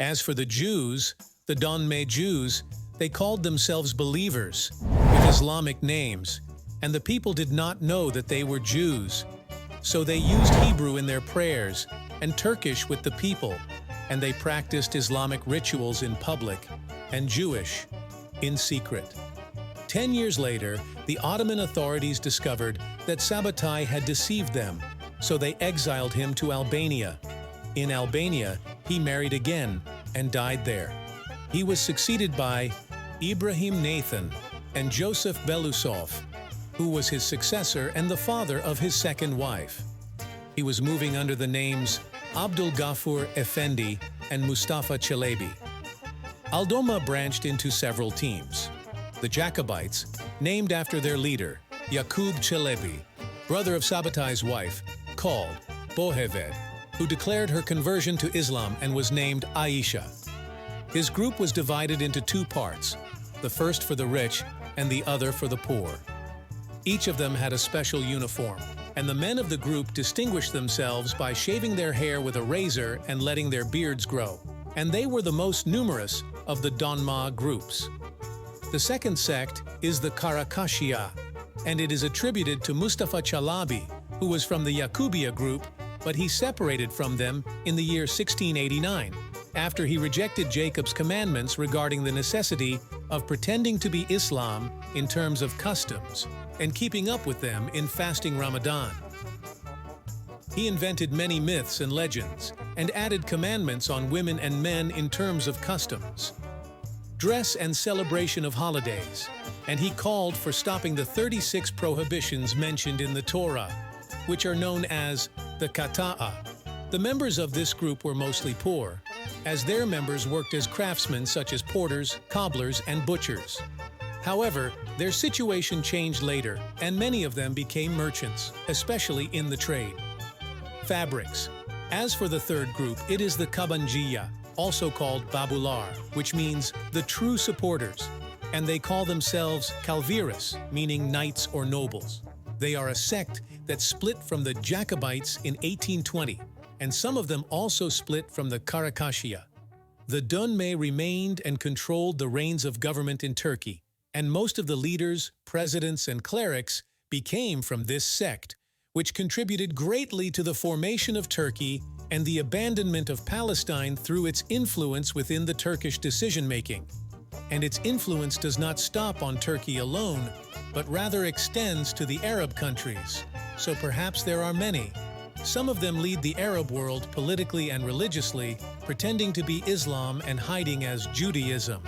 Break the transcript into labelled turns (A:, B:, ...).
A: As for the Jews, the Donma Jews, they called themselves believers, with Islamic names, and the people did not know that they were Jews. So they used Hebrew in their prayers and Turkish with the people, and they practiced Islamic rituals in public and Jewish in secret. 10 years later, the Ottoman authorities discovered that Sabatai had deceived them, so they exiled him to Albania. In Albania, he married again and died there. He was succeeded by Ibrahim Nathan and Joseph Belousov, who was his successor and the father of his second wife. He was moving under the names Abdul Ghafur Efendi and Mustafa Çelebi. Donma branched into several teams. The Jacobites, named after their leader, Yaqub Çelebi, brother of Sabatai's wife, called Boheved, who declared her conversion to Islam and was named Aisha. His group was divided into two parts, the first for the rich and the other for the poor. Each of them had a special uniform, and the men of the group distinguished themselves by shaving their hair with a razor and letting their beards grow, and they were the most numerous of the Donma groups. The second sect is the Karakashia, and it is attributed to Mustafa Çelebi, who was from the Yaqubia group, but he separated from them in the year 1689, after he rejected Jacob's commandments regarding the necessity of pretending to be Islam in terms of customs and keeping up with them in fasting Ramadan. He invented many myths and legends and added commandments on women and men in terms of customs, dress and celebration of holidays, and he called for stopping the 36 prohibitions mentioned in the Torah, which are known as the Kata'a. The members of this group were mostly poor, as their members worked as craftsmen such as porters, cobblers, and butchers. However, their situation changed later, and many of them became merchants, especially in the trade. Fabrics. As for the third group, it is the Kabanjiya, also called Babular, which means the true supporters, and they call themselves Kalviris, meaning knights or nobles. They are a sect that split from the Jacobites in 1820, and some of them also split from the Karakashia. The Donma remained and controlled the reins of government in Turkey, and most of the leaders, presidents, and clerics became from this sect, which contributed greatly to the formation of Turkey and the abandonment of Palestine through its influence within the Turkish decision-making. And its influence does not stop on Turkey alone, but rather extends to the Arab countries. So perhaps there are many. Some of them lead the Arab world politically and religiously, pretending to be Islam and hiding as Judaism.